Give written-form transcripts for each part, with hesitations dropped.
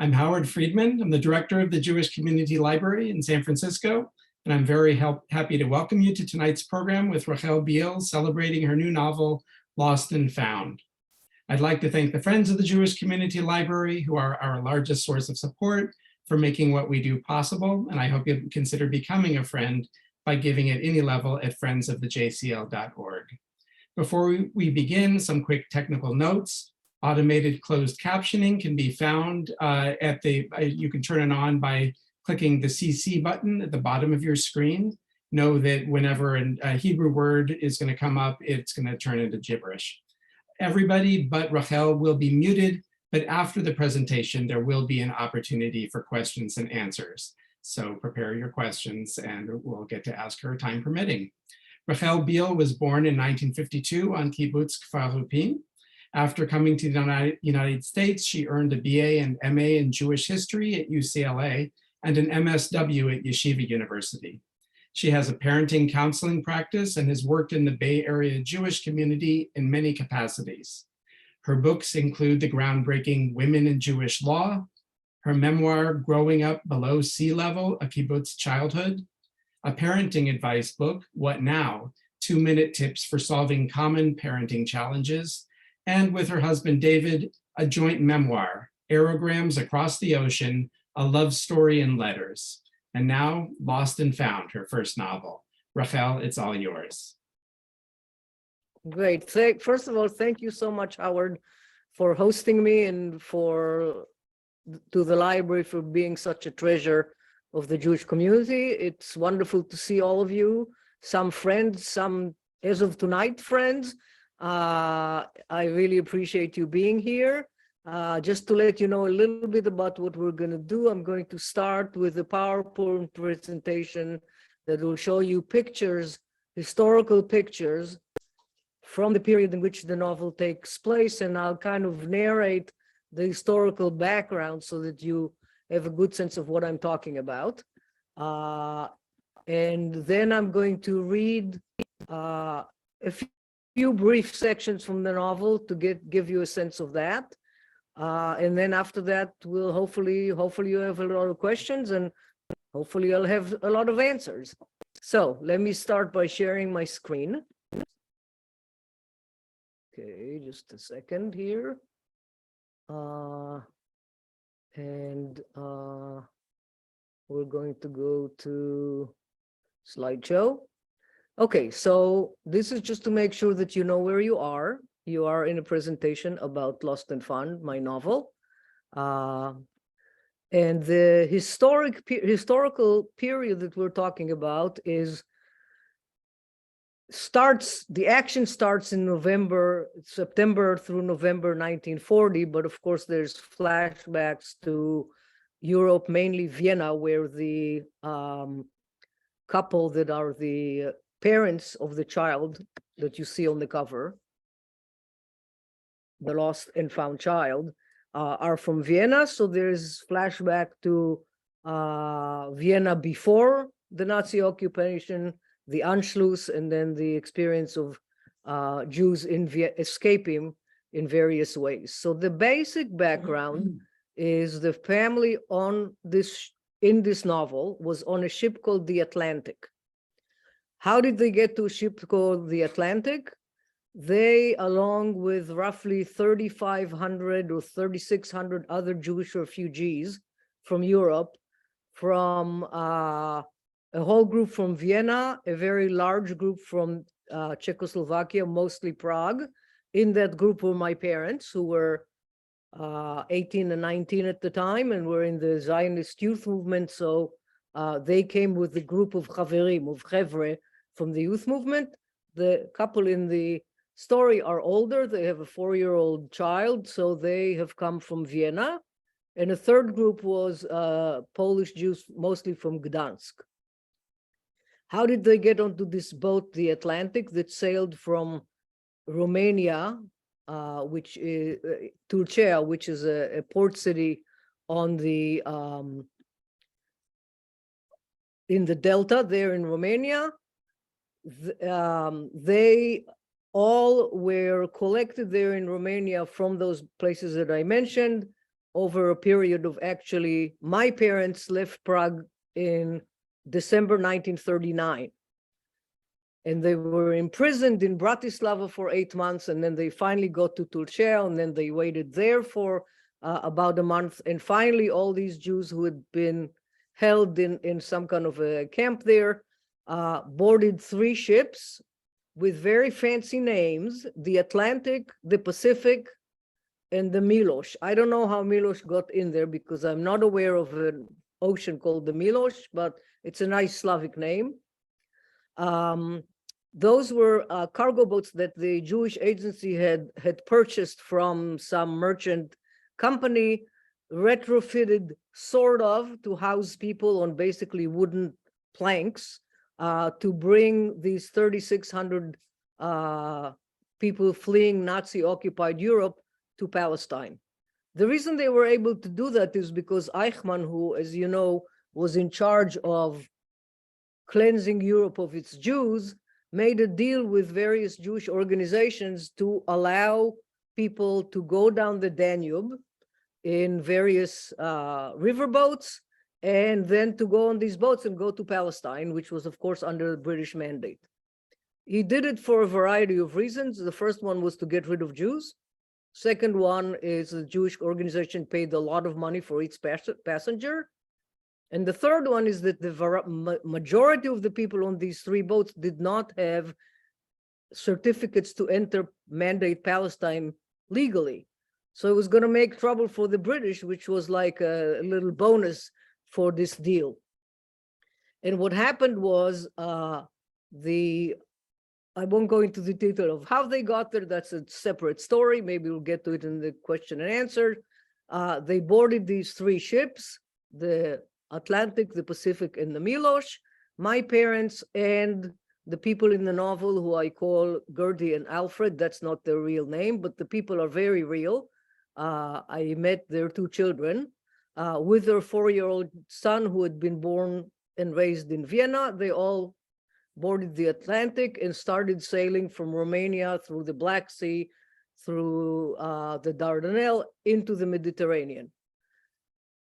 I'm Howard Friedman. I'm the director of the Jewish Community Library in San Francisco, and I'm very happy to welcome you to tonight's program with Rachel Biale celebrating her new novel, Lost and Found. I'd like to thank the Friends of the Jewish Community Library, who are our largest source of support, for making what we do possible, and I hope you consider becoming a friend by giving at any level at friendsofthejcl.org. Before we begin, some quick technical notes. Automated closed captioning can be found you can turn it on by clicking the CC button at the bottom of your screen. Know that whenever a Hebrew word is going to come up, it's going to turn into gibberish. Everybody but Rachel will be muted, but after the presentation, there will be an opportunity for questions and answers. So prepare your questions and we'll get to ask her time permitting. Rachel Biale was born in 1952 on Kibbutz Kfar Rupin. After coming to the United States, she earned a BA and MA in Jewish history at UCLA and an MSW at Yeshiva University. She has a parenting counseling practice and has worked in the Bay Area Jewish community in many capacities. Her books include the groundbreaking Women in Jewish Law, her memoir, Growing Up Below Sea Level, A Kibbutz Childhood, a parenting advice book, What Now? 2-minute tips for solving common parenting challenges, and with her husband, David, a joint memoir, Aerograms Across the Ocean, a love story in letters. And now, Lost and Found, her first novel. Rachel, it's all yours. Great. First of all, thank you so much, Howard, for hosting me and to the library for being such a treasure of the Jewish community. It's wonderful to see all of you, some friends, some as of tonight friends. I really appreciate you being here. Just to let you know a little bit about what we're going to do, I'm going to start with a PowerPoint presentation that will show you pictures, historical pictures from the period in which the novel takes place, and I'll kind of narrate the historical background so that you have a good sense of what I'm talking about. And then I'm going to read a few brief sections from the novel to give you a sense of that. And then after that, we'll hopefully you have a lot of questions and hopefully I'll have a lot of answers. So let me start by sharing my screen. Okay, just a second here. We're going to go to slideshow. Okay, so this is just to make sure that you know where you are. You are in a presentation about Lost and Found, my novel. And the historical period that we're talking about the action starts in September through November 1940, but of course there's flashbacks to Europe, mainly Vienna, where the couple that are the parents of the child that you see on the cover, the lost and found child, are from Vienna. So there's flashback to Vienna before the Nazi occupation, the Anschluss, and then the experience of Jews escaping in various ways. So the basic background is the family in this novel was on a ship called the Atlantic. How did they get to a ship called the Atlantic? They, along with roughly 3,500 or 3,600 other Jewish refugees from Europe, from a whole group from Vienna, a very large group from Czechoslovakia, mostly Prague. In that group were my parents, who were 18 and 19 at the time and were in the Zionist youth movement. So they came with the group of Chaverim, of Chevre, from the youth movement. The couple in the story are older. They have a 4-year-old child, so they have come from Vienna. And a third group was Polish Jews, mostly from Gdansk. How did they get onto this boat, the Atlantic, that sailed from Romania, which is Turcea, which is a port city on the in the Delta there in Romania? They all were collected there in Romania from those places that I mentioned. over a period of actually, my parents left Prague in December 1939. And they were imprisoned in Bratislava for 8 months, and then they finally got to Tulcea, and then they waited there for about a month. And finally, all these Jews who had been held in some kind of a camp there boarded 3 ships with very fancy names: the Atlantic, the Pacific, and the Milosh. I don't know how Milosh got in there because I'm not aware of an ocean called the Milosh, but it's a nice Slavic name. Those were cargo boats that the Jewish agency had purchased from some merchant company, retrofitted sort of to house people on basically wooden planks to bring these 3,600 people fleeing Nazi-occupied Europe to Palestine. The reason they were able to do that is because Eichmann, who, as you know, was in charge of cleansing Europe of its Jews, made a deal with various Jewish organizations to allow people to go down the Danube in various riverboats, and then to go on these boats and go to Palestine, which was, of course, under British mandate. He did it for a variety of reasons. The first one was to get rid of Jews. Second one is the Jewish organization paid a lot of money for each passenger. And the third one is that the majority of the people on these 3 boats did not have certificates to enter Mandate Palestine legally. So it was going to make trouble for the British, which was like a little bonus for this deal. And what happened was I won't go into the detail of how they got there. That's a separate story. Maybe we'll get to it in the question and answer. They boarded these 3 ships, the Atlantic, the Pacific, and the Milosh. My parents and the people in the novel who I call Gertie and Alfred, that's not their real name, but the people are very real. I met their 2 children with their 4-year-old son who had been born and raised in Vienna. They all boarded the Atlantic and started sailing from Romania through the Black Sea, through the Dardanelles into the Mediterranean.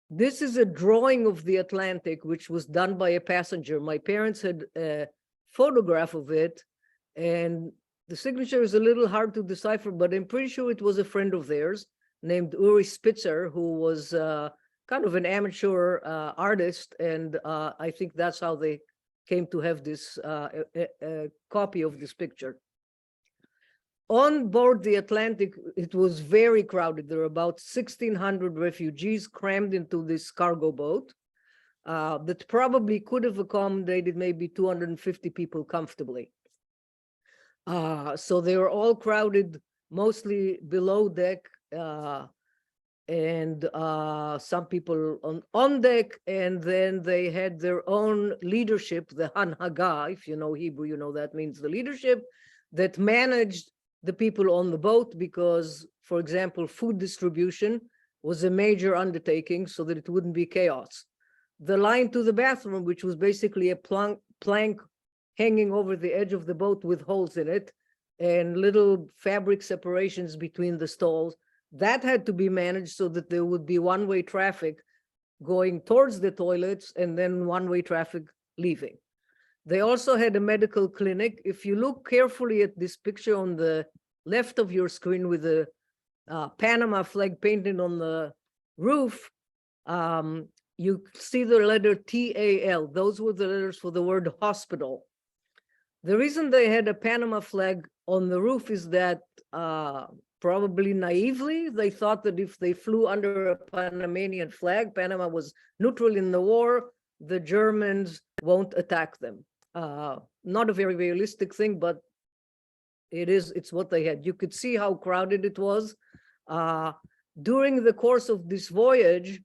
This is a drawing of the Atlantic, which was done by a passenger. My parents had a photograph of it, and the signature is a little hard to decipher, but I'm pretty sure it was a friend of theirs named Uri Spitzer, who was kind of an amateur artist, and I think that's how they came to have this copy of this picture. On board the Atlantic, it was very crowded. There were about 1,600 refugees crammed into this cargo boat that probably could have accommodated maybe 250 people comfortably. So they were all crowded, mostly below deck, and some people on deck, and then they had their own leadership, the Hanhaga. If you know Hebrew, you know that means the leadership that managed the people on the boat, because, for example, food distribution was a major undertaking so that it wouldn't be chaos. The line to the bathroom, which was basically a plank hanging over the edge of the boat with holes in it and little fabric separations between the stalls, that had to be managed so that there would be one-way traffic going towards the toilets and then one-way traffic leaving. They also had a medical clinic. If you look carefully at this picture on the left of your screen with the Panama flag painted on the roof, you see the letter TAL. Those were the letters for the word hospital. The reason they had a Panama flag on the roof is that probably naively, they thought that if they flew under a Panamanian flag, Panama was neutral in the war, the Germans won't attack them. Not a very realistic thing, but it's what they had. You could see how crowded it was. During the course of this voyage,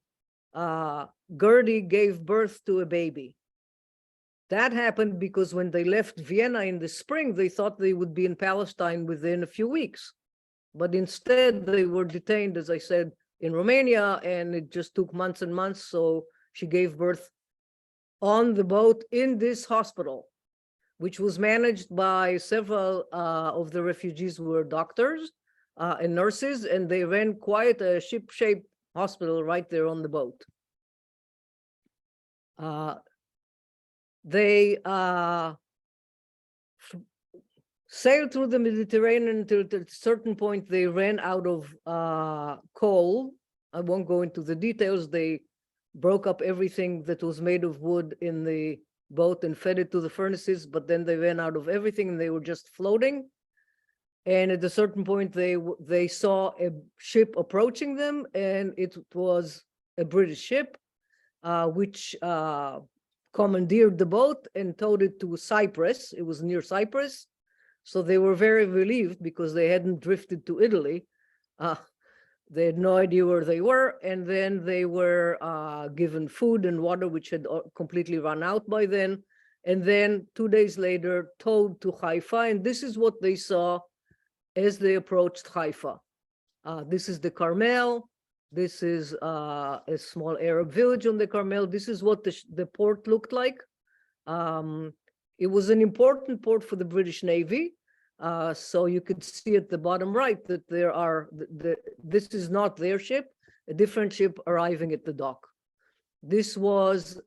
Gertie gave birth to a baby. That happened because when they left Vienna in the spring, they thought they would be in Palestine within a few weeks. But instead, they were detained, as I said, in Romania, and it just took months and months. So she gave birth on the boat in this hospital, which was managed by several of the refugees who were doctors and nurses, and they ran quite a ship-shape hospital right there on the boat. They sailed through the Mediterranean until at a certain point they ran out of coal. I won't go into the details. They broke up everything that was made of wood in the boat and fed it to the furnaces, but then they ran out of everything and they were just floating. And at a certain point, they saw a ship approaching them, and it was a British ship, which commandeered the boat and towed it to Cyprus. It was near Cyprus. So they were very relieved because they hadn't drifted to Italy. They had no idea where they were. And then they were given food and water, which had completely run out by then. And then 2 days later, towed to Haifa. And this is what they saw as they approached Haifa. This is the Carmel. This is a small Arab village on the Carmel. This is what the port looked like. It was an important port for the British Navy. So you could see at the bottom right that this is not their ship, a different ship arriving at the dock. This was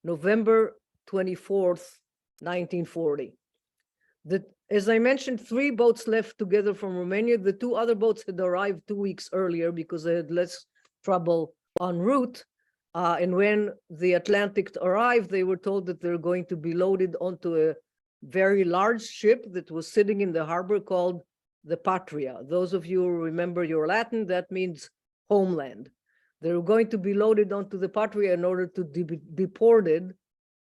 November 24th, 1940. As I mentioned, 3 boats left together from Romania. The 2 other boats had arrived 2 weeks earlier because they had less trouble en route. And when the Atlantic arrived, they were told that they're going to be loaded onto a very large ship that was sitting in the harbor called the Patria. Those of you who remember your Latin, that means homeland. They were going to be loaded onto the Patria in order to be deported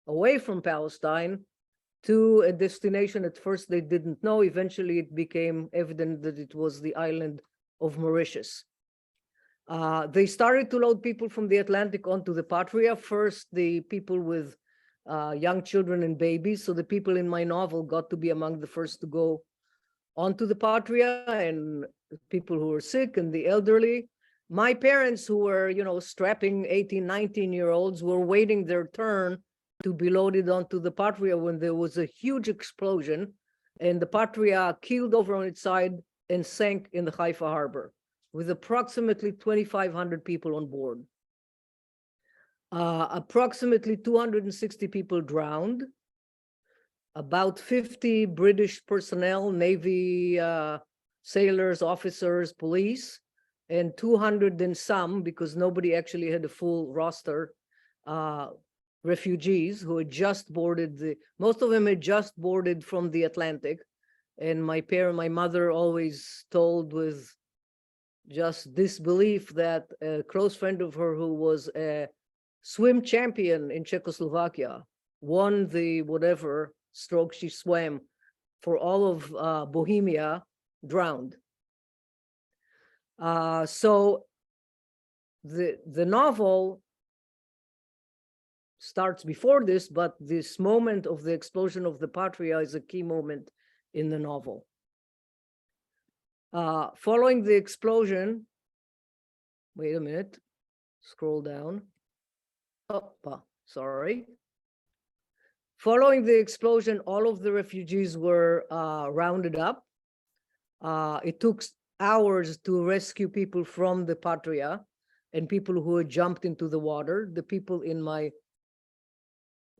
away from Palestine to a destination at first they didn't know. Eventually, it became evident that it was the island of Mauritius. They started to load people from the Atlantic onto the Patria. First, the people with young children and babies. So the people in my novel got to be among the first to go onto the Patria, and people who were sick and the elderly. My parents, who were, strapping 18, 19-year-olds, were waiting their turn to be loaded onto the Patria when there was a huge explosion, and the Patria keeled over on its side and sank in the Haifa harbor with approximately 2,500 people on board. Approximately 260 people drowned, about 50 British personnel, Navy sailors, officers, police, and 200 and some, because nobody actually had a full roster, refugees who had just boarded most of them had just boarded from the Atlantic. And my mother always told with just disbelief that a close friend of her who was a swim champion in Czechoslovakia won the whatever stroke she swam for all of Bohemia, drowned. So the novel starts before this, but this moment of the explosion of the Patria is a key moment in the novel. Following the explosion, wait a minute, scroll down. Sorry. Following the explosion, all of the refugees were rounded up. It took hours to rescue people from the Patria and people who had jumped into the water. The people in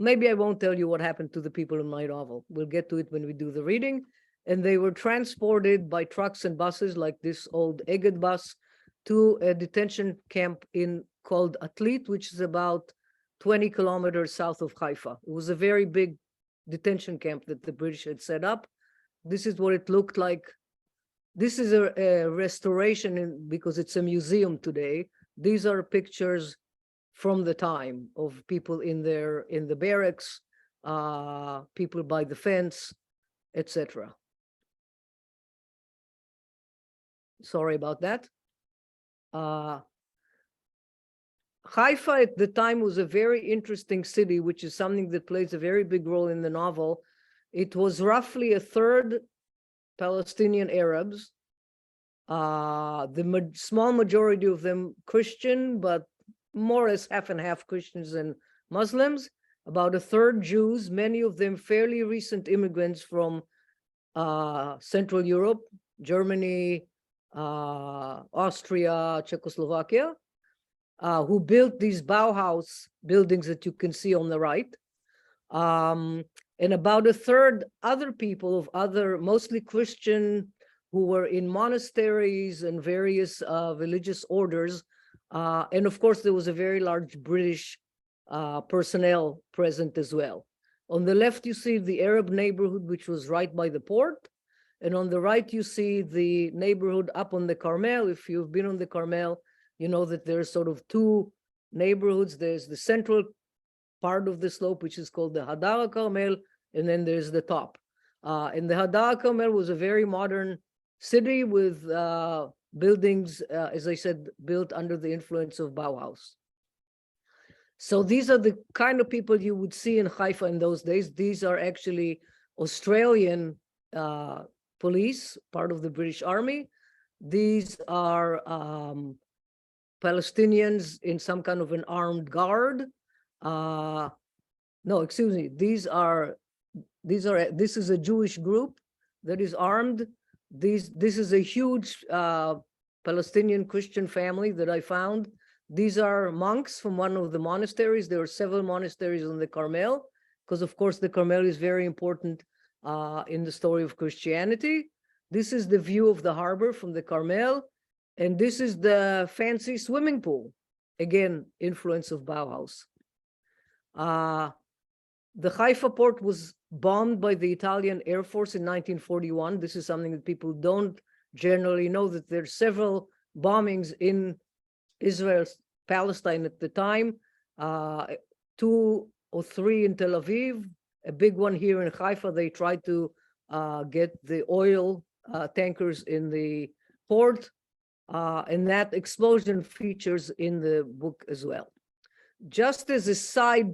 maybe I won't tell you what happened to the people in my novel. We'll get to it when we do the reading. And they were transported by trucks and buses like this old Egged bus to a detention camp called Atlit, which is about 20 kilometers south of Haifa. It was a very big detention camp that the British had set up. This is what it looked like. This is a restoration because it's a museum today. These are pictures from the time of people in the barracks, people by the fence, etc. Sorry about that. Haifa at the time was a very interesting city, which is something that plays a very big role in the novel. It was roughly a third Palestinian Arabs, the small majority of them Christian, but more or less half and half Christians and Muslims, about a third Jews, many of them fairly recent immigrants from Central Europe, Germany, Austria, Czechoslovakia, who built these Bauhaus buildings that you can see on the right. And about a third other people of other, mostly Christian, who were in monasteries and various religious orders. And of course, there was a very large British personnel present as well. On the left, you see the Arab neighborhood, which was right by the port. And on the right, you see the neighborhood up on the Carmel. If you've been on the Carmel, you know that there's sort of two neighborhoods. There's the central part of the slope, which is called the Hadara Carmel, and then there's the top. And the Hadara Carmel was a very modern city with buildings, as I said, built under the influence of Bauhaus. So these are the kind of people you would see in Haifa in those days. These are actually Australian police, part of the British Army. These are Palestinians in some kind of an armed guard. No, excuse me. This is a Jewish group that is armed. This is a huge Palestinian Christian family that I found. These are monks from one of the monasteries. There are several monasteries on the Carmel, because of course the Carmel is very important in the story of Christianity. This is the view of the harbor from the Carmel. And this is the fancy swimming pool. Again, influence of Bauhaus. The Haifa port was bombed by the Italian Air Force in 1941. This is something that people don't generally know, that there are several bombings in Israel, Palestine at the time, 2 or 3 in Tel Aviv, a big one here in Haifa. They tried to get the oil tankers in the port, and that explosion features in the book as well. Just as a side,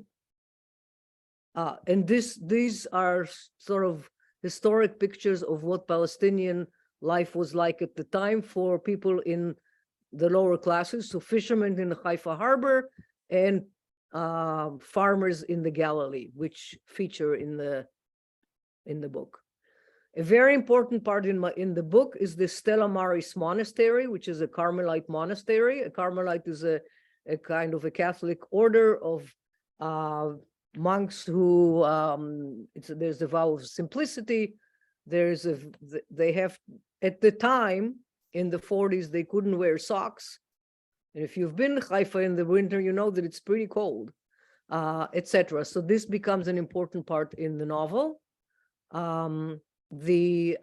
and these are sort of historic pictures of what Palestinian life was like at the time for people in the lower classes, so fishermen in the Haifa harbor and farmers in the Galilee, which feature in the book. A very important part in the book is the Stella Maris Monastery, which is a Carmelite monastery. A Carmelite is a kind of a Catholic order of monks who there's the vow of simplicity. They have, at the time in the 40s, they couldn't wear socks. And if you've been to Haifa in the winter, you know that it's pretty cold, etc. So this becomes an important part in the novel. The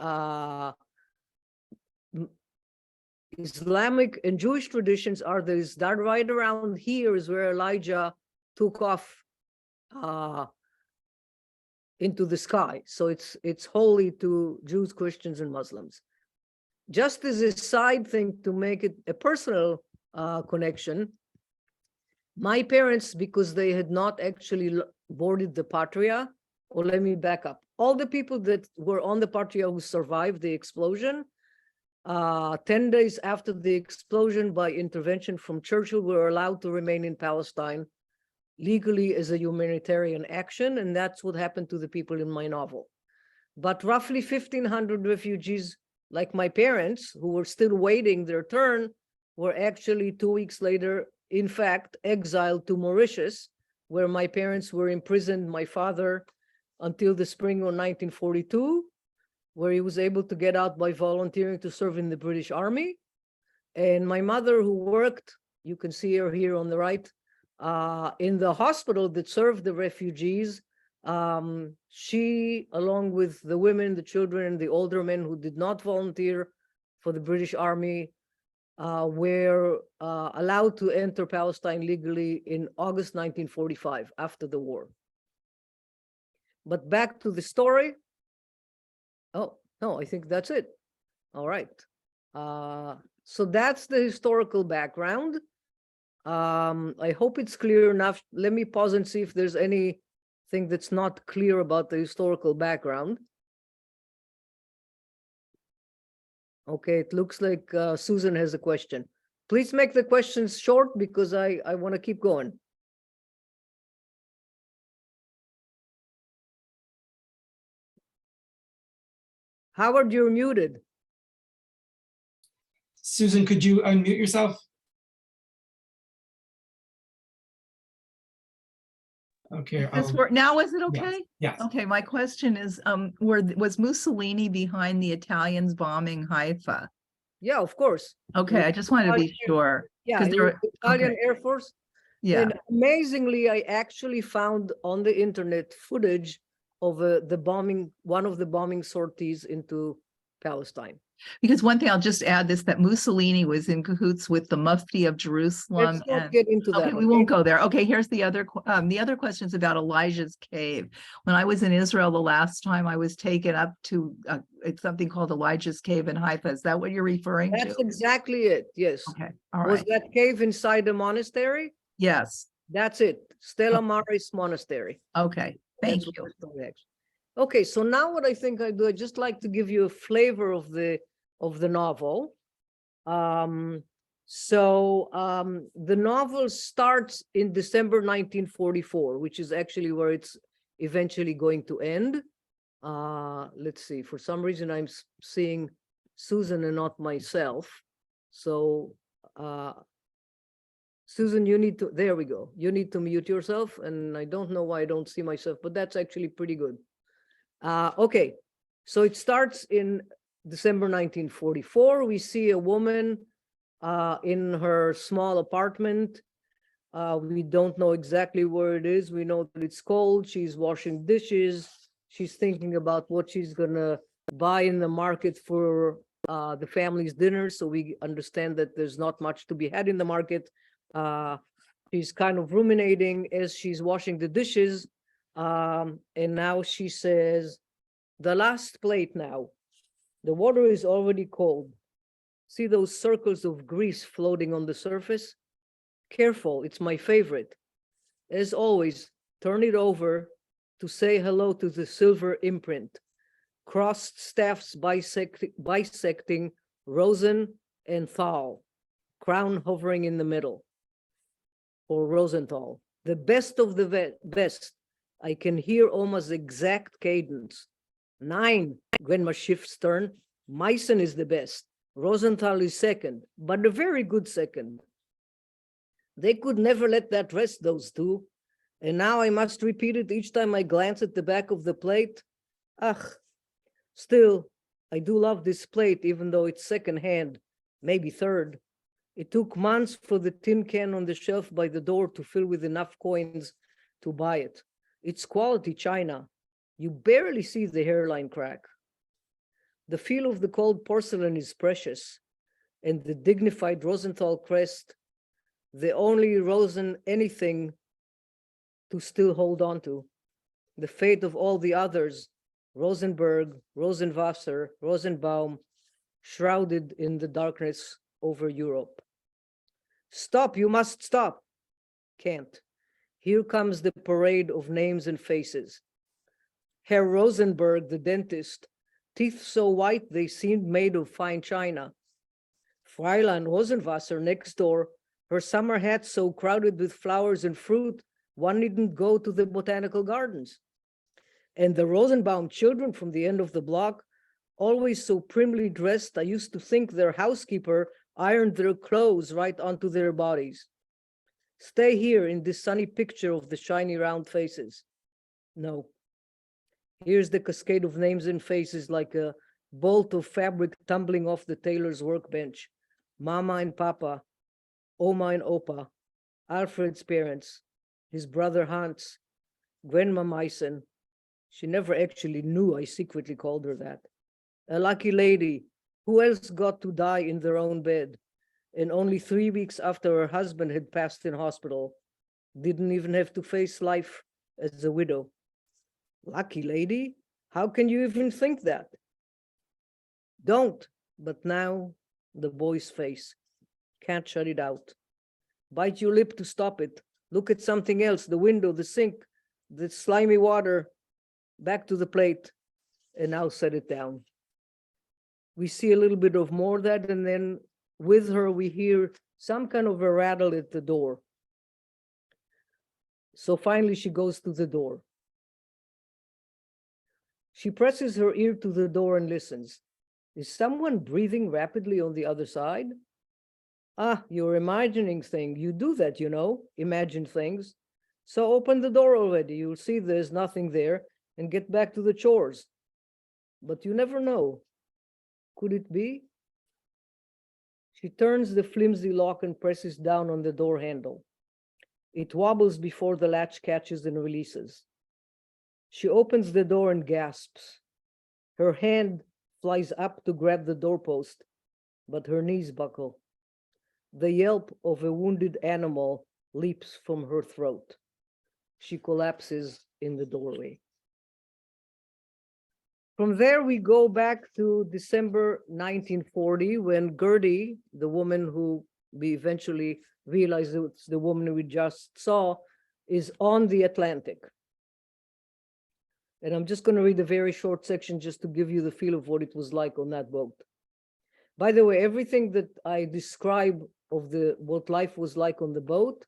Islamic and Jewish traditions are that right around here is where Elijah took off into the sky. So it's holy to Jews, Christians, and Muslims. Just as a side thing to make it a personal connection, my parents, because they had not actually boarded the Patria, or let me back up. All the people that were on the Patria who survived the explosion, 10 days after the explosion, by intervention from Churchill, were allowed to remain in Palestine legally as a humanitarian action, and that's what happened to the people in my novel. But roughly 1,500 refugees, like my parents, who were still waiting their turn, were actually 2 weeks later, in fact, exiled to Mauritius, where my parents were imprisoned, my father, until the spring of 1942, where he was able to get out by volunteering to serve in the British Army. And my mother, who worked, you can see her here on the right, in the hospital that served the refugees, she, along with the women, the children, and the older men who did not volunteer for the British Army, were allowed to enter Palestine legally in August 1945, after the war. But back to the story. Oh, no, I think that's it. All right. So that's the historical background. I hope it's clear enough. Let me pause and see if there's anything that's not clear about the historical background. Okay, it looks like Susan has a question. Please make the questions short because I want to keep going. Howard, you're muted. Susan, could you unmute yourself? Okay. Now is it okay? Yes. Okay, my question is, was Mussolini behind the Italians bombing Haifa? Yeah, of course. Okay, I just wanted to be sure. Yeah, 'cause it there was were- the Italian okay. Air Force. Yeah, And amazingly, I actually found on the internet footage of the bombing, one of the bombing sorties into Palestine. because one thing I'll just add is that Mussolini was in cahoots with the Mufti of Jerusalem. Let's not get into that. Okay, we won't go there. Okay, here's the other question is about Elijah's cave. When I was in Israel the last time, I was taken up to it's something called Elijah's cave in Haifa. Is that what you're referring That's to? exactly it. Yes. Okay, all Was right. that cave inside the monastery? Yes. That's it. Stella Maris Monastery. Okay, thank That's you. what we're doing. Okay, so now what I think I do, I just like to give you a flavor of the novel. The novel starts in December 1944, which is actually where it's eventually going to end. Let's see, for some reason I'm seeing Susan and not myself. So Susan, you need to, there we go. You need to mute yourself, and I don't know why I don't see myself, but that's actually pretty good. Okay, so it starts in December 1944. We see a woman in her small apartment. We don't know exactly where it is. We know that it's cold. She's washing dishes. She's thinking about what she's gonna buy in the market for the family's dinner. So we understand that there's not much to be had in the market. She's kind of ruminating as she's washing the dishes. And now she says, the last plate now. The water is already cold. See those circles of grease floating on the surface? Careful, it's my favorite. As always, turn it over to say hello to the silver imprint. Crossed staffs bisecting Rosen and Thal, crown hovering in the middle. Or Rosenthal, the best of the best. I can hear almost exact cadence. 9, Gwenma shifts turn. Meissen is the best. Rosenthal is second, but a very good second. They could never let that rest, those two. And now I must repeat it each time I glance at the back of the plate. Ugh, still, I do love this plate, even though it's second-hand, maybe third. It took months for the tin can on the shelf by the door to fill with enough coins to buy it. It's quality china. You barely see the hairline crack. The feel of the cold porcelain is precious, and the dignified Rosenthal crest, the only Rosen anything to still hold on to. The fate of all the others, Rosenberg, Rosenwasser, Rosenbaum, shrouded in the darkness over Europe. Stop, you must stop. Can't. Here comes the parade of names and faces. Herr Rosenberg, the dentist, teeth so white they seemed made of fine china. Fräulein Rosenwasser next door, her summer hat so crowded with flowers and fruit, one needn't go to the botanical gardens. And the Rosenbaum children from the end of the block, always so primly dressed, I used to think their housekeeper ironed their clothes right onto their bodies. Stay here in this sunny picture of the shiny round faces. No. Here's the cascade of names and faces like a bolt of fabric tumbling off the tailor's workbench. Mama and Papa, Oma and Opa, Alfred's parents, his brother Hans, Grandma Meissen. She never actually knew I secretly called her that. A lucky lady. Who else got to die in their own bed? And only 3 weeks after her husband had passed in hospital, didn't even have to face life as a widow. Lucky lady? How can you even think that? Don't. But now, the boy's face. Can't shut it out. Bite your lip to stop it. Look at something else, the window, the sink, the slimy water. Back to the plate, and now set it down. We see a little bit of more of that, and then with her, we hear some kind of a rattle at the door. So finally, she goes to the door. She presses her ear to the door and listens. Is someone breathing rapidly on the other side? Ah, you're imagining things. You do that, imagine things. So open the door already. You'll see there's nothing there and get back to the chores. But you never know. Could it be? She turns the flimsy lock and presses down on the door handle. It wobbles before the latch catches and releases. She opens the door and gasps. Her hand flies up to grab the doorpost, but her knees buckle. The yelp of a wounded animal leaps from her throat. She collapses in the doorway. From there, we go back to December 1940, when Gertie, the woman who we eventually realized it's the woman we just saw, is on the Atlantic. And I'm just going to read a very short section just to give you the feel of what it was like on that boat. By the way, everything that I describe of what life was like on the boat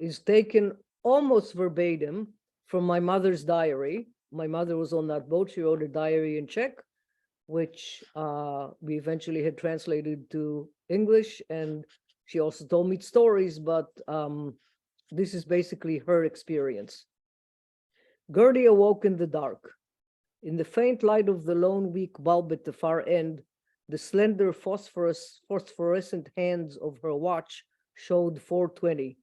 is taken almost verbatim from my mother's diary. My mother was on that boat. She wrote a diary in Czech, which we eventually had translated to English. And she also told me stories, but this is basically her experience. Gertie awoke in the dark. In the faint light of the lone weak bulb at the far end, the slender phosphorescent hands of her watch showed 4:20.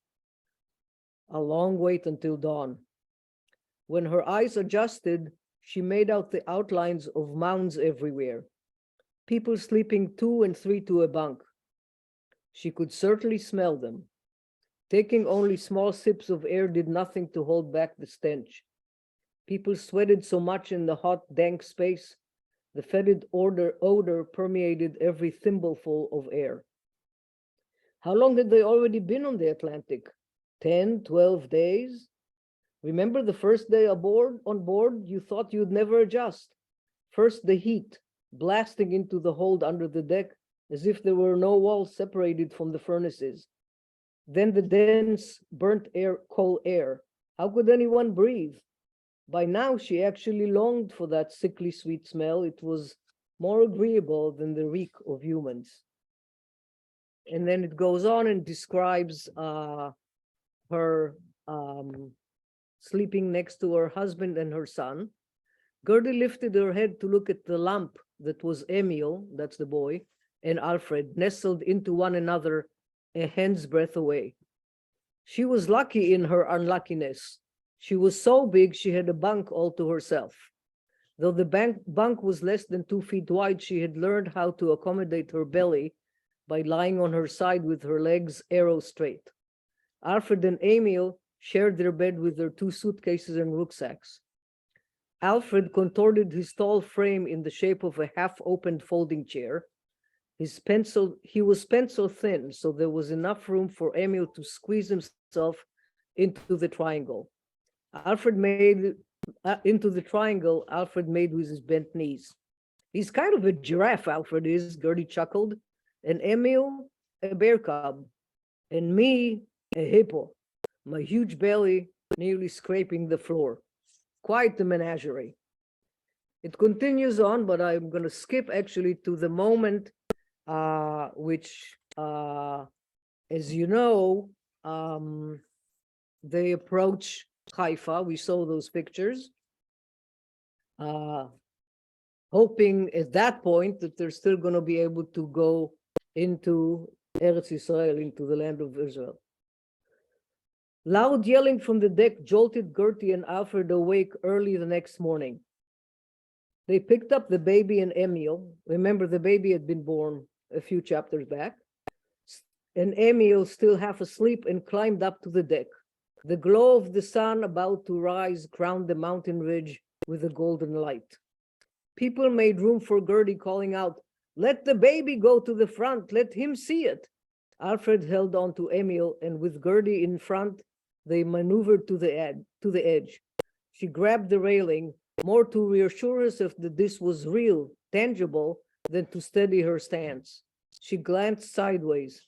A long wait until dawn. When her eyes adjusted, she made out the outlines of mounds everywhere, people sleeping 2 and 3 to a bunk. She could certainly smell them. Taking only small sips of air did nothing to hold back the stench. People sweated so much in the hot, dank space, the fetid odor permeated every thimbleful of air. How long had they already been on the Atlantic? 10, 12 days? Remember the first day on board, you thought you'd never adjust. First the heat, blasting into the hold under the deck, as if there were no walls separated from the furnaces. Then the dense, burnt air, coal air. How could anyone breathe? By now, she actually longed for that sickly sweet smell. It was more agreeable than the reek of humans. And then it goes on and describes her sleeping next to her husband and her son. Gertie lifted her head to look at the lump that was Emil, that's the boy, and Alfred, nestled into one another a hand's breadth away. She was lucky in her unluckiness. She was so big she had a bunk all to herself. Though the bunk was less than 2 feet wide, she had learned how to accommodate her belly by lying on her side with her legs arrow straight. Alfred and Emil shared their bed with their 2 suitcases and rucksacks. Alfred contorted his tall frame in the shape of a half-opened folding chair. He was pencil thin, so there was enough room for Emil to squeeze himself into the triangle. Alfred made with his bent knees. He's kind of a giraffe, Alfred is, Gertie chuckled, and Emil, a bear cub, and me, a hippo, my huge belly nearly scraping the floor. Quite the menagerie. It continues on, but I'm going to skip actually to the moment which, as you know, they approach Haifa. We saw those pictures, hoping at that point that they're still going to be able to go into Eretz Israel, into the land of Israel. Loud yelling from the deck jolted Gertie and Alfred awake early the next morning. They picked up the baby and Emil. Remember, the baby had been born a few chapters back. And Emil, still half asleep, and climbed up to the deck. The glow of the sun about to rise crowned the mountain ridge with a golden light. People made room for Gertie, calling out, "Let the baby go to the front, let him see it." Alfred held on to Emil, and with Gertie in front, they maneuvered to the edge. She grabbed the railing, more to reassure herself that this was real, tangible, than to steady her stance. She glanced sideways.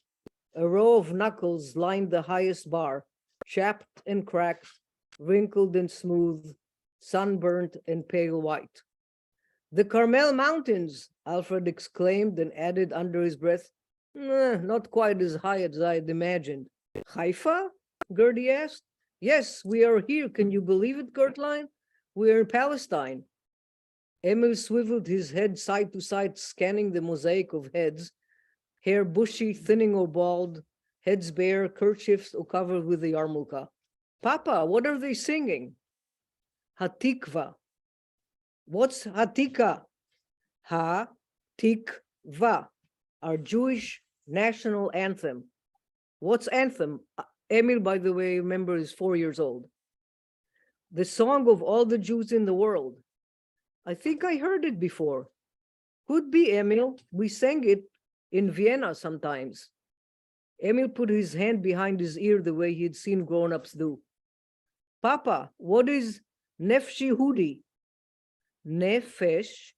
A row of knuckles lined the highest bar, chapped and cracked, wrinkled and smooth, sunburnt and pale white. "The Carmel Mountains," Alfred exclaimed and added under his breath, Not quite as high as I had imagined. Haifa? Gertie asked. Yes, we are here. Can you believe it, Gertline? We are in Palestine. Emil swiveled his head side to side, scanning the mosaic of heads, hair bushy, thinning or bald, heads bare, kerchiefs or covered with the yarmulke. Papa, what are they singing? Hatikva. What's Hatika? Ha-tik-va, our Jewish national anthem. What's anthem? Emil, by the way, remember, is 4 years old. The song of all the Jews in the world. I think I heard it before. Could be, Emil. We sang it in Vienna sometimes. Emil put his hand behind his ear the way he'd seen grown-ups do. Papa, what is Nefesh Yehudi? Nefesh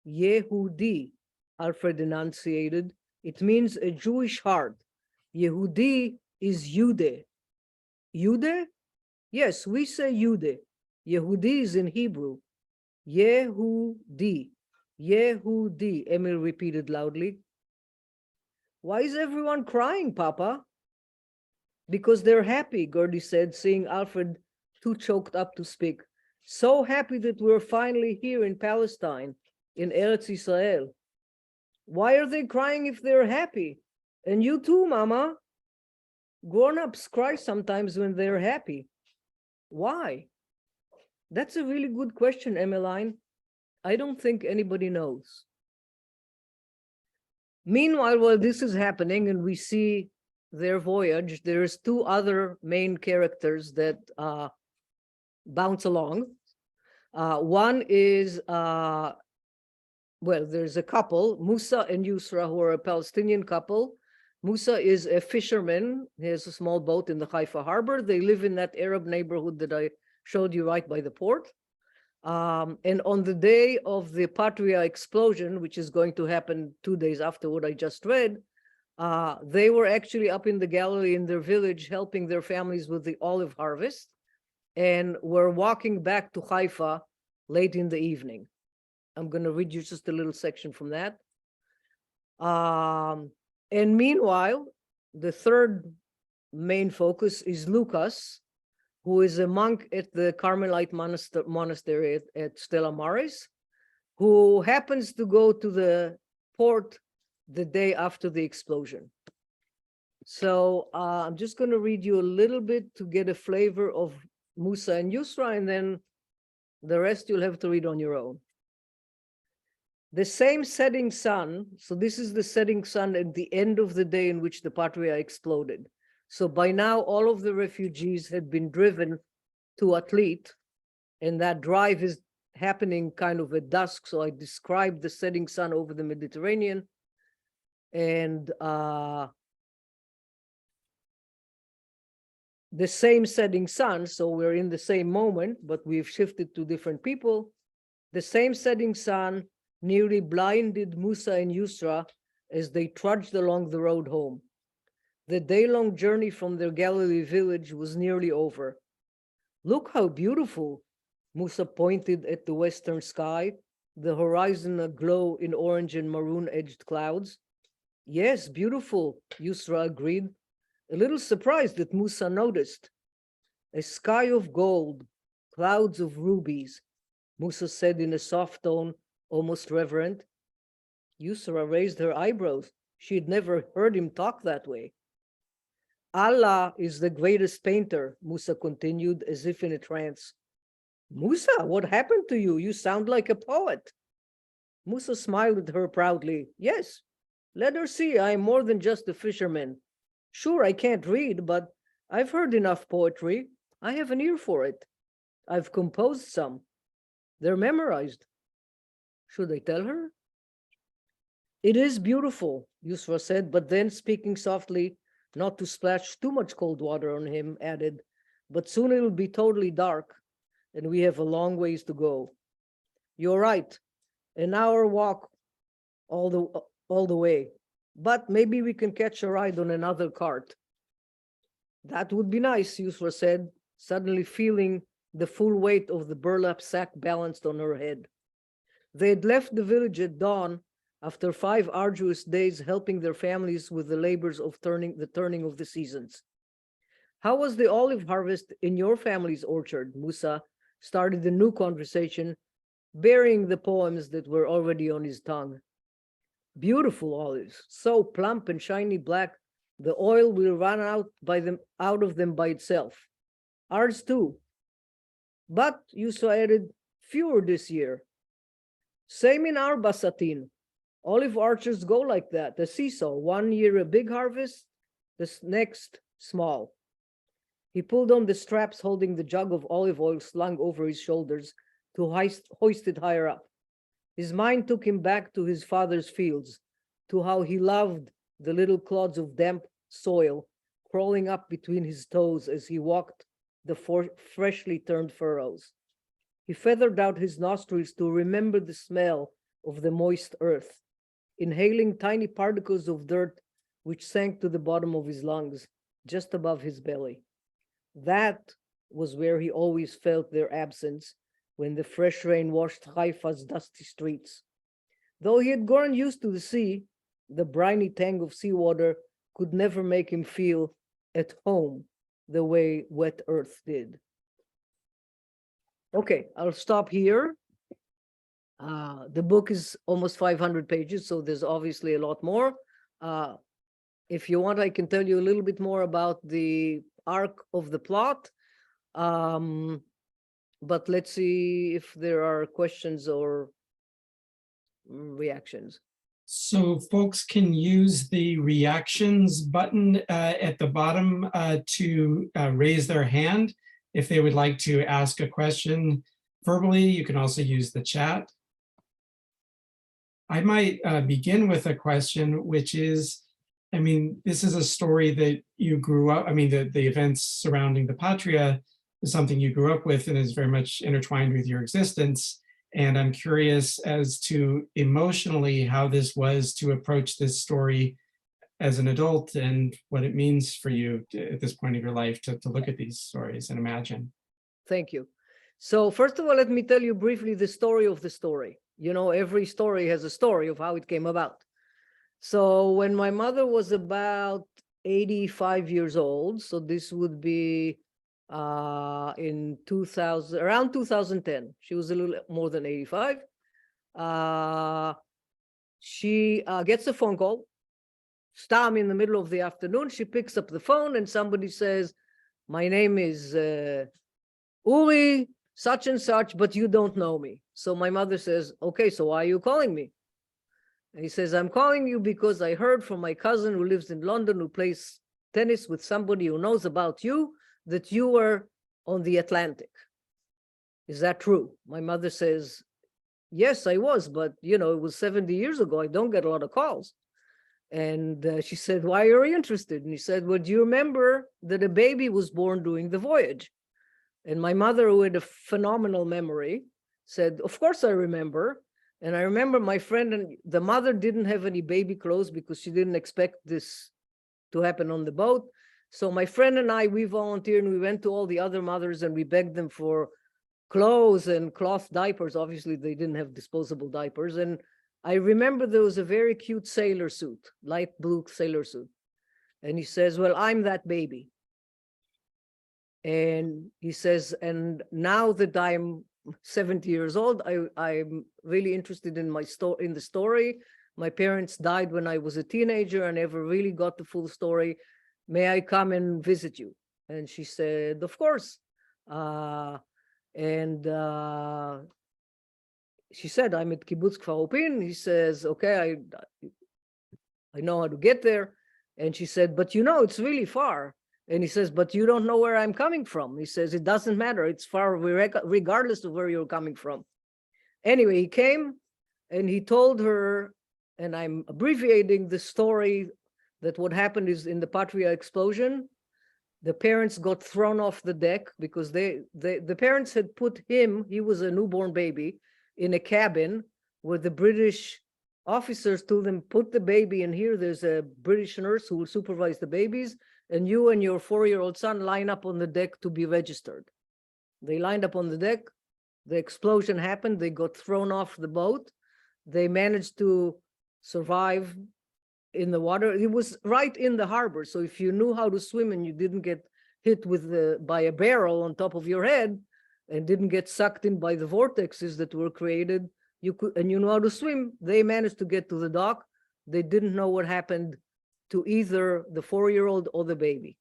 Yehudi, Alfred enunciated. It means a Jewish heart. Yehudi is Yude. Yude? Yes, we say Yude. Yehudi is in Hebrew. Yehudi. Yehudi, Emil repeated loudly. Why is everyone crying, Papa? Because they're happy, Gertie said, seeing Alfred too choked up to speak. So happy that we're finally here in Palestine, in Eretz Israel. Why are they crying if they're happy? And you too, Mama. Grown-ups cry sometimes when they're happy. Why? That's a really good question, Emmeline. I don't think anybody knows. Meanwhile, while this is happening and we see their voyage, there's two other main characters that bounce along. One is, well, there's a couple, Musa and Yusra, who are a Palestinian couple. Musa is a fisherman. He has a small boat in the Haifa harbor. They live in that Arab neighborhood that I showed you right by the port. And on the day of the Patria explosion, which is going to happen 2 days after what I just read, they were actually up in the Galilee in their village helping their families with the olive harvest, and were walking back to Haifa late in the evening. I'm going to read you just a little section from that. And meanwhile, the third main focus is Lucas, who is a monk at the Carmelite monastery at Stella Maris, who happens to go to the port the day after the explosion. So I'm just going to read you a little bit to get a flavor of Musa and Yusra, and then the rest you'll have to read on your own. The same setting sun, so this is the setting sun at the end of the day in which the Patria exploded. So by now, all of the refugees had been driven to Atlit, and that drive is happening kind of at dusk. So I described the setting sun over the Mediterranean. And the same setting sun, so we're in the same moment, but we've shifted to different people. The same setting sun nearly blinded Musa and Yusra as they trudged along the road home. The day-long journey from their Galilee village was nearly over. Look how beautiful, Musa pointed at the western sky, the horizon aglow in orange and maroon-edged clouds. Yes, beautiful, Yusra agreed, a little surprised that Musa noticed. A sky of gold, clouds of rubies, Musa said in a soft tone, almost reverent. Yusra raised her eyebrows. She had never heard him talk that way. Allah is the greatest painter, Musa continued, as if in a trance. Musa, what happened to you? You sound like a poet. Musa smiled at her proudly. Yes, let her see I am more than just a fisherman. Sure, I can't read, but I've heard enough poetry. I have an ear for it. I've composed some. They're memorized. Should I tell her? It is beautiful, Yusra said, but then speaking softly, not to splash too much cold water on him, added, but soon it'll be totally dark, and we have a long ways to go. You're right, an hour walk all the way, but maybe we can catch a ride on another cart. That would be nice, Yusra said, suddenly feeling the full weight of the burlap sack balanced on her head. They had left the village at dawn after 5 arduous days helping their families with the labors of the turning of the seasons. How was the olive harvest in your family's orchard? Musa started a new conversation, burying the poems that were already on his tongue. Beautiful olives, so plump and shiny black, the oil will run out of them by itself. Ours too. But Yusa added, fewer this year. Same in our Basatin. Olive orchards go like that, a seesaw. 1 year a big harvest, the next small. He pulled on the straps holding the jug of olive oil slung over his shoulders to hoist it higher up. His mind took him back to his father's fields, to how he loved the little clods of damp soil crawling up between his toes as he walked the freshly turned furrows. He feathered out his nostrils to remember the smell of the moist earth, inhaling tiny particles of dirt which sank to the bottom of his lungs, just above his belly. That was where he always felt their absence when the fresh rain washed Haifa's dusty streets. Though he had grown used to the sea, the briny tang of seawater could never make him feel at home the way wet earth did. Okay, I'll stop here. The book is almost 500 pages, so there's obviously a lot more. If you want, I can tell you a little bit more about the arc of the plot. But let's see if there are questions or reactions. So folks can use the reactions button at the bottom to raise their hand if they would like to ask a question verbally. You can also use the chat. I might begin with a question, which is, I mean, this is a story that you grew up, I mean, the events surrounding the Patria is something you grew up with and is very much intertwined with your existence. And I'm curious as to emotionally how this was to approach this story as an adult and what it means for you at this point of your life to look at these stories and imagine. Thank you. So first of all, let me tell you briefly the story of the story. You know, every story has a story of how it came about. So when my mother was about 85 years old, so this would be in 2000, around 2010, she was a little more than 85. She gets a phone call. Stam in the middle of the afternoon, she picks up the phone and somebody says, my name is Uri, such and such, but you don't know me. So my mother says, okay, so why are you calling me? And he says, I'm calling you because I heard from my cousin who lives in London, who plays tennis with somebody who knows about you, that you were on the Atlantic. Is that true? My mother says, yes, I was, but you know, it was 70 years ago. I don't get a lot of calls. And she said, why are you interested? And he said, well, do you remember that a baby was born during the voyage? And my mother, who had a phenomenal memory, said, of course I remember. And I remember my friend and the mother didn't have any baby clothes because she didn't expect this to happen on the boat. So my friend and I, we volunteered and we went to all the other mothers and we begged them for clothes and cloth diapers. Obviously, they didn't have disposable diapers. And I remember there was a very cute sailor suit, light blue sailor suit. And he says, well, I'm that baby. And he says, and now that I'm 70 years old, I'm really interested in the story. My parents died when I was a teenager. I never really got the full story. May I come and visit you? And she said, of course. She said, I'm at Kibbutz Kfar Opin. He says, okay, I know how to get there. And she said, but you know, it's really far. And he says, but you don't know where I'm coming from. He says, it doesn't matter. It's far regardless of where you're coming from. Anyway, he came and he told her, and I'm abbreviating the story, that what happened is in the Patria explosion, the parents got thrown off the deck because the parents had put him, he was a newborn baby, in a cabin where the British officers told them, put the baby in here. There's a British nurse who will supervise the babies, and you and your 4-year-old son line up on the deck to be registered. They lined up on the deck. The explosion happened. They got thrown off the boat. They managed to survive in the water. It was right in the harbor. So if you knew how to swim and you didn't get hit by a barrel on top of your head and didn't get sucked in by the vortexes that were created, and you know how to swim, they managed to get to the dock. They didn't know what happened to either the 4-year-old or the baby.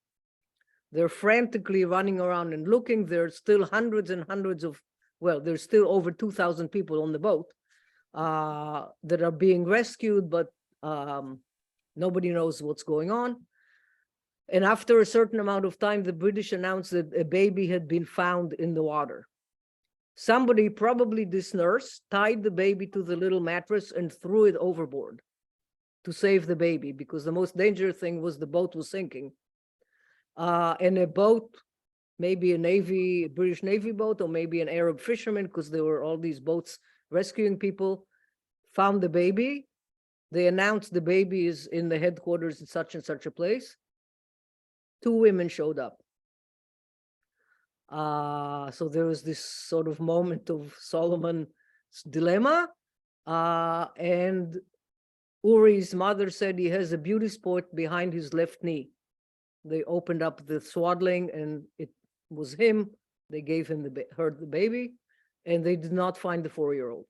They're frantically running around and looking. There's still hundreds and hundreds of, well, there's still over 2,000 people on the boat that are being rescued, but nobody knows what's going on. And after a certain amount of time, the British announced that a baby had been found in the water. Somebody, probably this nurse, tied the baby to the little mattress and threw it overboard to save the baby, because the most dangerous thing was the boat was sinking. And a boat, maybe a British Navy boat, or maybe an Arab fisherman, because there were all these boats rescuing people, found the baby. They announced the baby is in the headquarters in such and such a place. 2 women showed up. So there was this sort of moment of Solomon's dilemma. And Uri's mother said he has a beauty spot behind his left knee. They opened up the swaddling and it was him. They gave him her the baby, and they did not find the 4-year-old.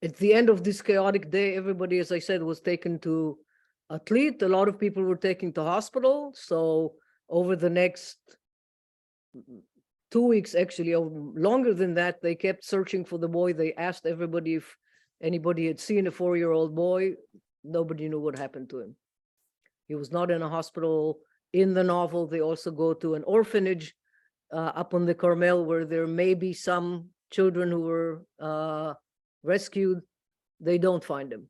At the end of this chaotic day, everybody, as I said, was taken to Atlit. A lot of people were taken to hospital. So over the next 2 weeks, actually, or longer than that, they kept searching for the boy. They asked everybody if anybody had seen a 4-year-old boy. Nobody knew what happened to him. He was not in a hospital. In the novel, they also go to an orphanage up on the Carmel, where there may be some children who were rescued. They don't find him.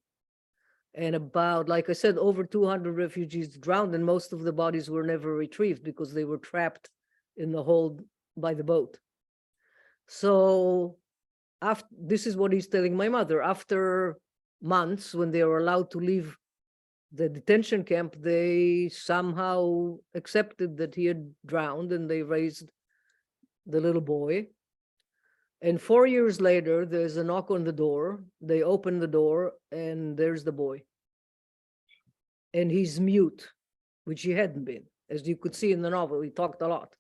And about, like I said, over 200 refugees drowned, and most of the bodies were never retrieved because they were trapped in the hold by the boat. So this is what he's telling my mother. After months, when they were allowed to leave the detention camp, they somehow accepted that he had drowned, and they raised the little boy. And 4 years later, there's a knock on the door. They open the door, and there's the boy. And he's mute, which he hadn't been. As you could see in the novel, he talked a lot.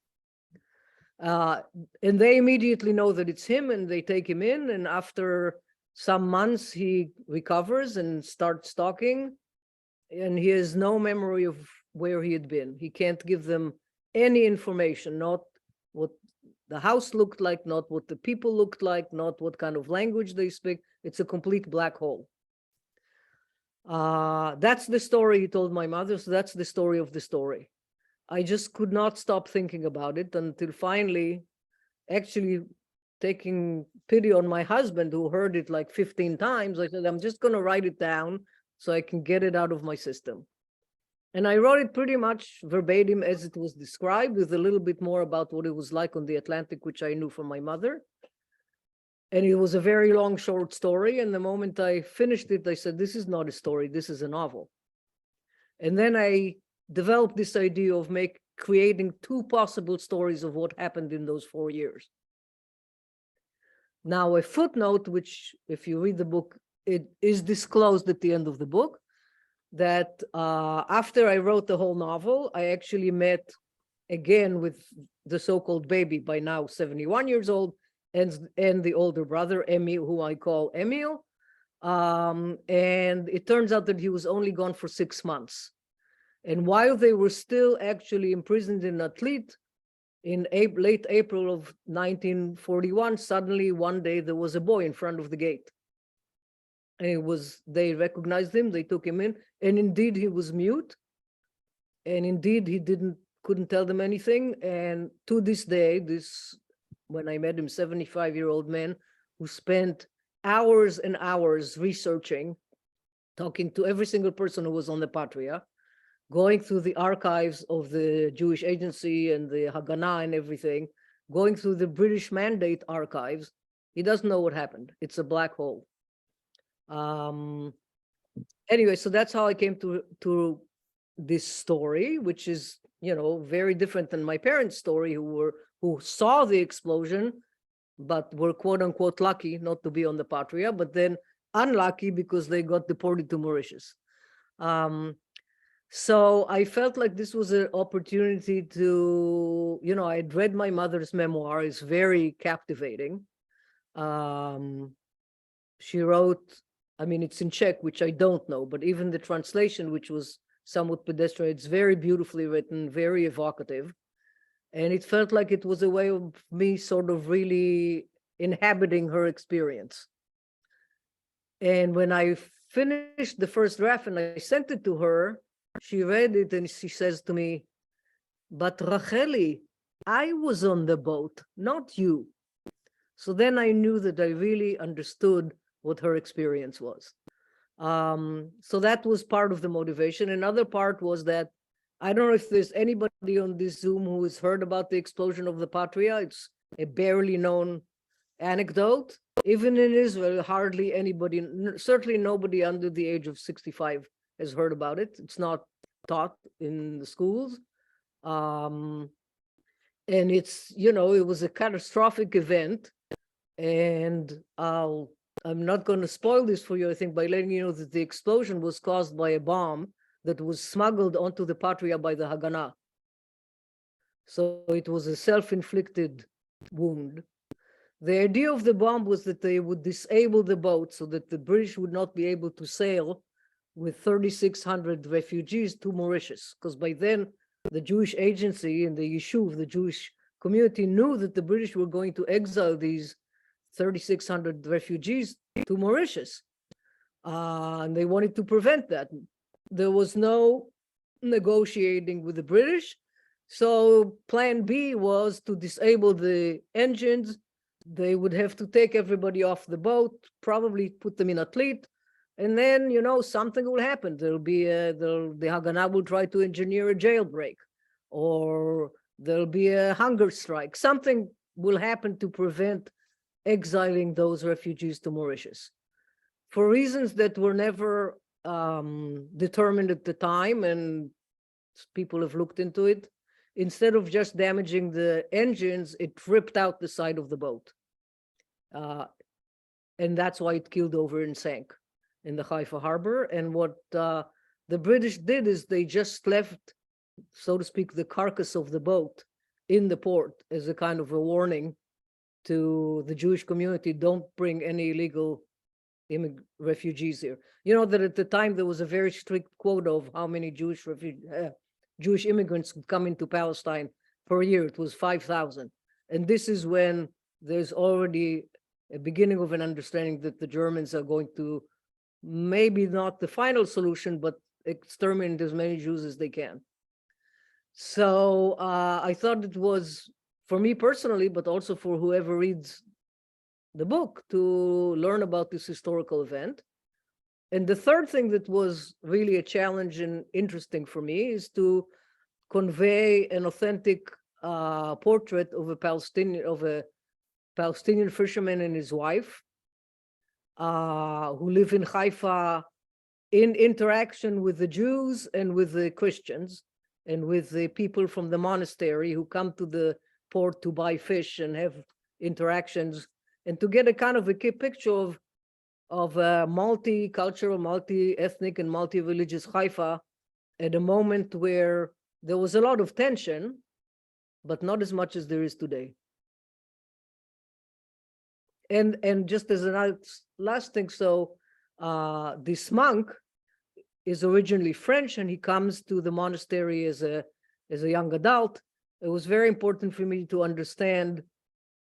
And they immediately know that it's him, and they take him in. And after some months, he recovers and starts talking. And he has no memory of where he had been. He can't give them any information, not what the house looked like, not what the people looked like, not what kind of language they speak. It's a complete black hole. That's the story he told my mother. So that's the story of the story. I just could not stop thinking about it until finally, actually taking pity on my husband, who heard it like 15 times. I said, I'm just going to write it down so I can get it out of my system. And I wrote it pretty much verbatim as it was described, with a little bit more about what it was like on the Atlantic, which I knew from my mother. And it was a very long, short story. And the moment I finished it, I said, this is not a story, this is a novel. And then I developed this idea of creating 2 possible stories of what happened in those 4 years. Now, a footnote, which if you read the book, it is disclosed at the end of the book, that after I wrote the whole novel, I actually met again with the so-called baby, by now 71 years old, and the older brother, Emil, who I call Emil. And it turns out that he was only gone for 6 months. And while they were still actually imprisoned in Atlit, in late April of 1941, suddenly one day there was a boy in front of the gate. And they recognized him, they took him in, and indeed he was mute. And indeed he couldn't tell them anything. And to this day, when I met him, 75-year-old man who spent hours and hours researching, talking to every single person who was on the Patria, going through the archives of the Jewish Agency and the Haganah and everything, going through the British Mandate archives. He doesn't know what happened. It's a black hole. Anyway, so that's how I came to this story, which is, very different than my parents' story, who saw the explosion, but were quote unquote lucky not to be on the Patria. But then unlucky because they got deported to Mauritius. So I felt like this was an opportunity to, I'd read my mother's memoir. It's very captivating. She wrote, it's in Czech, which I don't know, but even the translation, which was somewhat pedestrian, it's very beautifully written, very evocative. And it felt like it was a way of me sort of really inhabiting her experience. And when I finished the first draft and I sent it to her, she read it and she says to me, "But Racheli, I was on the boat, not you." So then I knew that I really understood what her experience was. So that was part of the motivation. Another part was that I don't know if there's anybody on this Zoom who has heard about the explosion of the Patria. It's a barely known anecdote. Even in Israel, hardly anybody, certainly nobody under the age of 65 has heard about it. It's not taught in the schools. And it's, it was a catastrophic event. And I'm not going to spoil this for you, I think, by letting you know that the explosion was caused by a bomb that was smuggled onto the Patria by the Haganah. So it was a self-inflicted wound. The idea of the bomb was that they would disable the boat so that the British would not be able to sail with 3,600 refugees to Mauritius, because by then the Jewish agency and the Yishuv, the Jewish community, knew that the British were going to exile these 3,600 refugees to Mauritius. And they wanted to prevent that. There was no negotiating with the British. So plan B was to disable the engines. They would have to take everybody off the boat, probably put them in a fleet, and then, something will happen. There'll be the Haganah will try to engineer a jailbreak, or there'll be a hunger strike. Something will happen to prevent exiling those refugees to Mauritius. For reasons that were never determined at the time, and people have looked into it, instead of just damaging the engines, it ripped out the side of the boat. And that's why it keeled over and sank in the Haifa harbor. And what the British did is they just left, so to speak, the carcass of the boat in the port as a kind of a warning to the Jewish community: don't bring any illegal refugees here. You know that at the time there was a very strict quota of how many Jewish immigrants could come into Palestine per year. It was 5,000. And this is when there's already a beginning of an understanding that the Germans are going to, maybe not the final solution, but exterminate as many Jews as they can. So I thought it was, for me personally, but also for whoever reads the book, to learn about this historical event. And the third thing that was really a challenge and interesting for me is to convey an authentic portrait of a Palestinian fisherman and his wife who live in Haifa in interaction with the Jews and with the Christians and with the people from the monastery who come to the port to buy fish and have interactions, and to get a kind of a picture of a multicultural, multi-ethnic, and multi-religious Haifa at a moment where there was a lot of tension, but not as much as there is today. And just as a last thing, so this monk is originally French, and he comes to the monastery as a young adult. It was very important for me to understand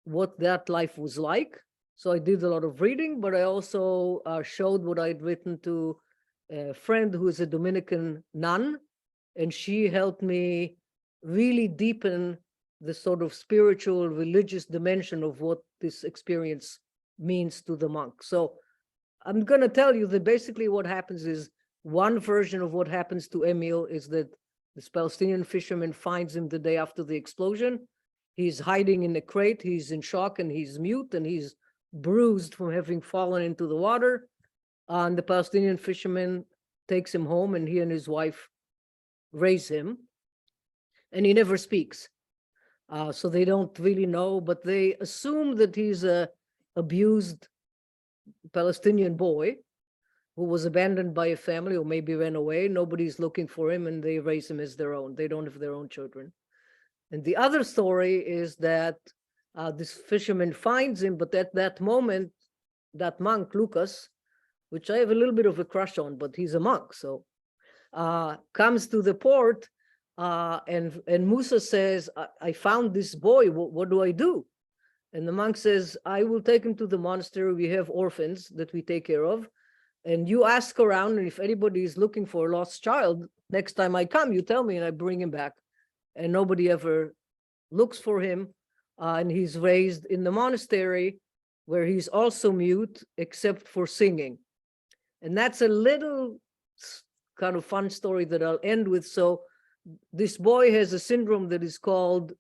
what that life was like. So I did a lot of reading, but I also showed what I'd written to a friend who is a Dominican nun, and she helped me really deepen the sort of spiritual, religious dimension of what this experience means to the monk. So I'm going to tell you that basically what happens is, one version of what happens to Emil is that this Palestinian fisherman finds him the day after the explosion. He's hiding in a crate, he's in shock, and he's mute, and he's bruised from having fallen into the water. And the Palestinian fisherman takes him home, and he and his wife raise him, and he never speaks. So they don't really know, but they assume that he's a abused Palestinian boy who was abandoned by a family or maybe ran away. Nobody's looking for him and they raise him as their own. They don't have their own children. And the other story is that this fisherman finds him, but at that moment, that monk, Lucas, which I have a little bit of a crush on, but he's a monk, so comes to the port and Musa says, I found this boy, what do I do? And the monk says, I will take him to the monastery. We have orphans that we take care of. And you ask around, and if anybody is looking for a lost child, next time I come, you tell me and I bring him back. And nobody ever looks for him. And he's raised in the monastery where he's also mute, except for singing. And that's a little kind of fun story that I'll end with. So this boy has a syndrome that is called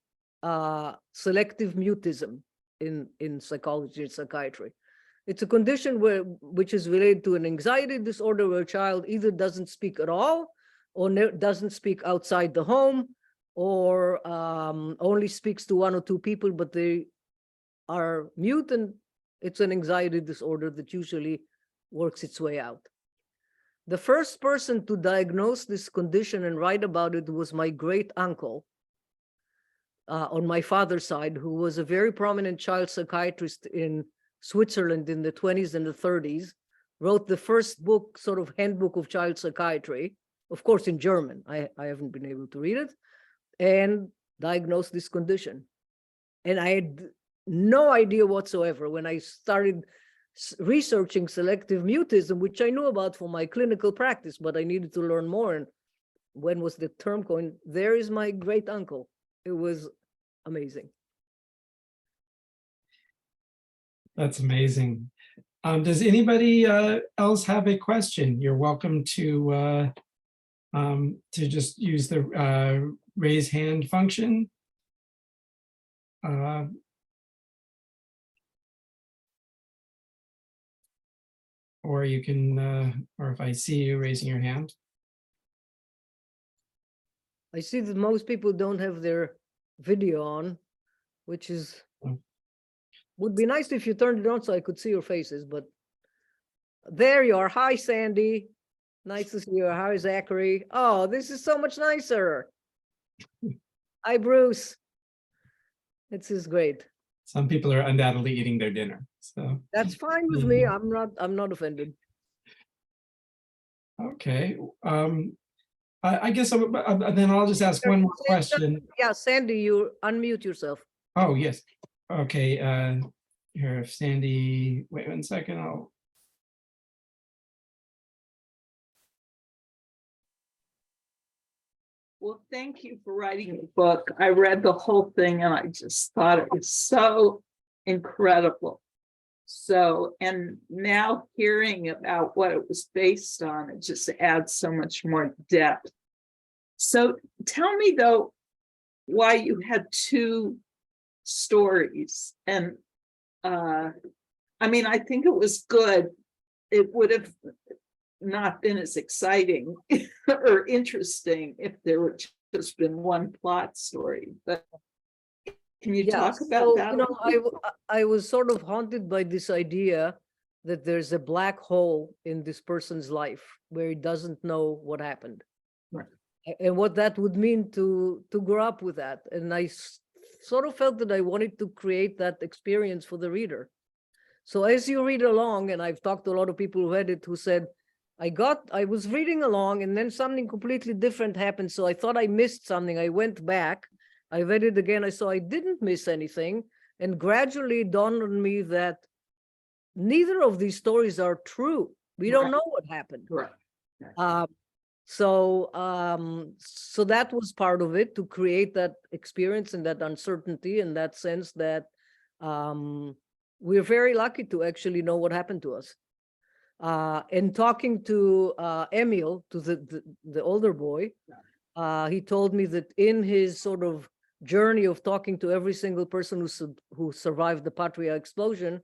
selective mutism in psychology and psychiatry. It's a condition which is related to an anxiety disorder where a child either doesn't speak at all or doesn't speak outside the home or only speaks to one or two people, but they are mute, and it's an anxiety disorder that usually works its way out. The first person to diagnose this condition and write about it was my great uncle on my father's side, who was a very prominent child psychiatrist in Switzerland in the 20s and the 30s, wrote the first book, sort of handbook of child psychiatry, of course in German. I haven't been able to read it, and diagnosed this condition. And I had no idea whatsoever when I started researching selective mutism, which I knew about from my clinical practice, but I needed to learn more. And when was the term coined? There is my great uncle. It was amazing. That's amazing. Does anybody else have a question? You're welcome to just use the raise hand function. Or you can, or if I see you raising your hand. I see that most people don't have their video on, which is, would be nice if you turned it on so I could see your faces, but there you are. Hi, Sandy. Nice to see you. Hi, Zachary. Oh, this is so much nicer. Hi, Bruce. This is great. Some people are undoubtedly eating their dinner, so. That's fine with me. I'm not offended. Okay. I guess then I'll just ask one more question. Yeah, Sandy, you unmute yourself. Oh, yes. Okay. Here, if Sandy, wait 1 second. Well, thank you for writing the book. I read the whole thing and I just thought it was so incredible. So, and now hearing about what it was based on, it just adds so much more depth. So tell me though, why you had two stories. And I mean, I think it was good. It would have not been as exciting or interesting if there were just been one plot story. But can you talk about that? You know, I was sort of haunted by this idea that there's a black hole in this person's life where he doesn't know what happened. Right. And what that would mean to grow up with that. And I sort of felt that I wanted to create that experience for the reader. So as you read along, and I've talked to a lot of people who read it who said, I was reading along and then something completely different happened. So I thought I missed something. I went back, I read it again. I saw I didn't miss anything. And gradually it dawned on me that neither of these stories are true. We don't know what happened. Right. So that was part of it, to create that experience and that uncertainty, in that sense that we're very lucky to actually know what happened to us. And talking to Emil, to the older boy, he told me that in his sort of journey of talking to every single person who survived the Patria explosion,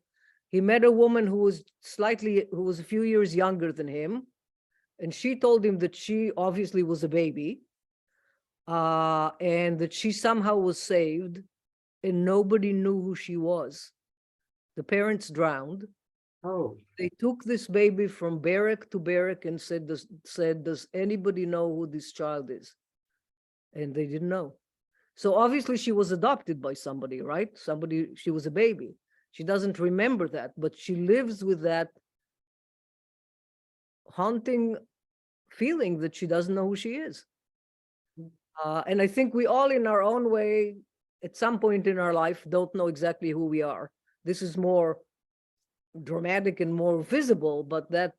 he met a woman who was a few years younger than him. And she told him that she obviously was a baby, and that she somehow was saved and nobody knew who she was. The parents drowned Oh, They took this baby from barrack to barrack and said, does anybody know who this child is? And they didn't know. So obviously she was adopted by somebody, right? Somebody, she was a baby. She doesn't remember that, but she lives with that haunting feeling that she doesn't know who she is. And I think we all in our own way, at some point in our life, don't know exactly who we are. This is more dramatic and more visible, but that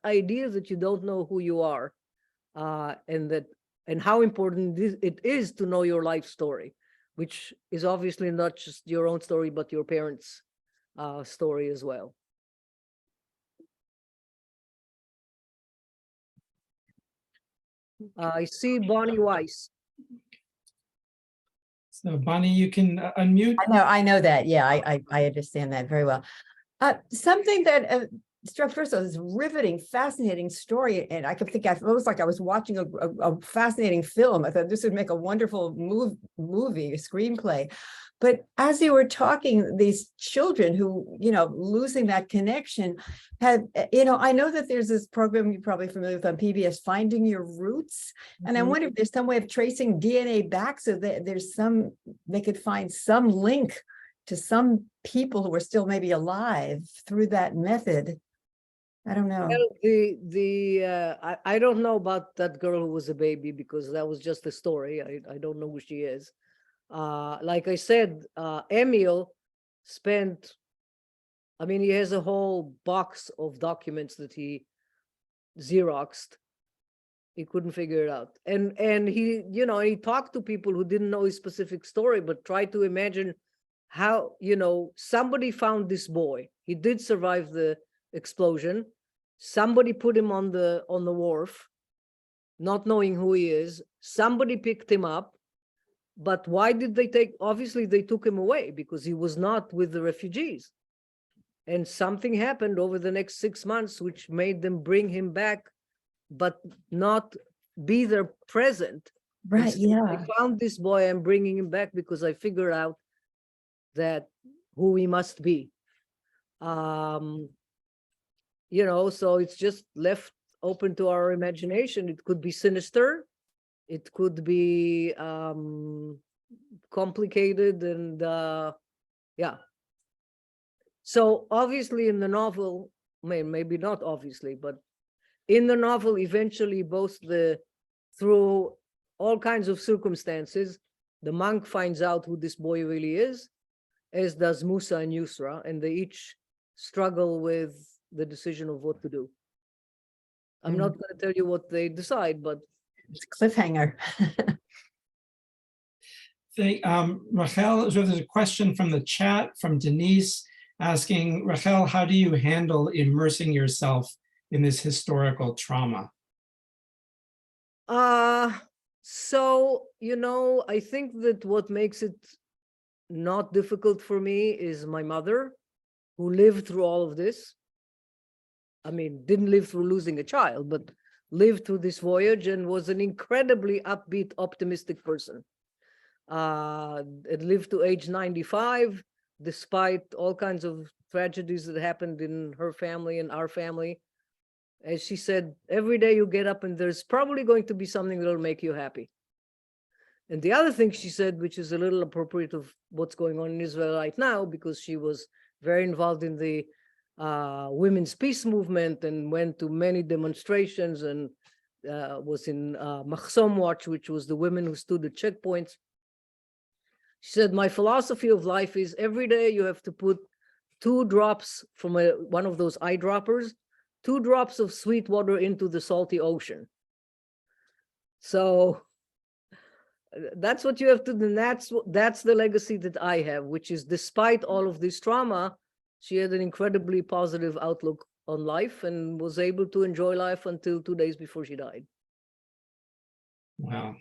idea that you don't know who you are, and how important it is to know your life story, which is obviously not just your own story, but your parents' story as well. I see Bonnie Weiss. So Bonnie, you can unmute. I know that. Yeah, I understand that very well. Something that struck first was this riveting, fascinating story, and I could think it was like I was watching a fascinating film. I thought this would make a wonderful movie, a screenplay. But as you were talking, these children who, losing that connection had, I know that there's this program you're probably familiar with on PBS, Finding Your Roots. And I wonder if there's some way of tracing DNA back so that they could find some link to some people who are still maybe alive through that method. I don't know. Well, I don't know about that girl who was a baby because that was just a story. I don't know who she is. Like I said, Emil spent, he has a whole box of documents that he Xeroxed. He couldn't figure it out. And he, he talked to people who didn't know his specific story, but tried to imagine how, somebody found this boy. He did survive the explosion. Somebody put him on the wharf, not knowing who he is. Somebody picked him up. But why did they obviously they took him away because he was not with the refugees. And something happened over the next 6 months, which made them bring him back, but not be there present. Right, so yeah. I found this boy, I'm bringing him back because I figured out that who he must be. So it's just left open to our imagination. It could be sinister. It could be complicated and yeah. So obviously in the novel, maybe not obviously, but in the novel, eventually through all kinds of circumstances, the monk finds out who this boy really is, as does Musa and Yusra, and they each struggle with the decision of what to do. I'm not going to tell you what they decide, but It's a cliffhanger. Rachel, so there's a question from the chat from Denise asking, Rachel, how do you handle immersing yourself in this historical trauma? So, I think that what makes it not difficult for me is my mother, who lived through all of this. Didn't live through losing a child, but lived through this voyage and was an incredibly upbeat, optimistic person. It lived to age 95, despite all kinds of tragedies that happened in her family and our family. As she said, every day you get up and there's probably going to be something that'll make you happy. And the other thing she said, which is a little appropriate of what's going on in Israel right now, because she was very involved in the women's peace movement and went to many demonstrations and was in Mahsom Watch, which was the women who stood at checkpoints. She said, my philosophy of life is every day you have to put 2 drops from one of those eyedroppers, 2 drops of sweet water into the salty ocean. So that's what you have to do. And that's the legacy that I have, which is despite all of this trauma, she had an incredibly positive outlook on life and was able to enjoy life until 2 days before she died. Wow.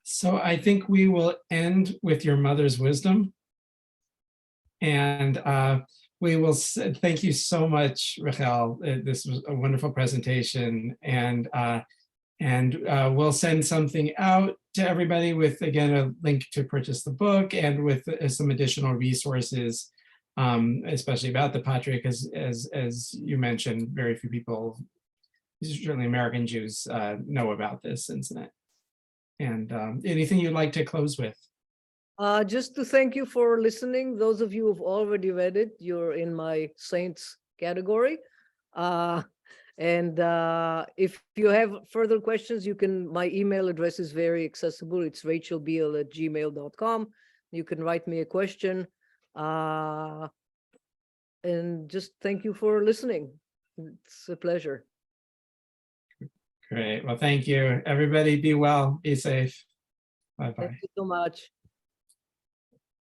So I think we will end with your mother's wisdom. And we will thank you so much, Rachel. This was a wonderful presentation. And we'll send something out to everybody with, again, a link to purchase the book and with some additional resources especially about the Patria, because as you mentioned, very few people, certainly American Jews, know about this incident. And anything you'd like to close with? Just to thank you for listening. Those of you who've already read it, you're in my saints category. And if you have further questions, my email address is very accessible. It's rachelbiale@gmail.com. You can write me a question. And just thank you for listening. It's a pleasure. Great. Well, thank you. Everybody be well, be safe. Bye-bye. Thank you so much.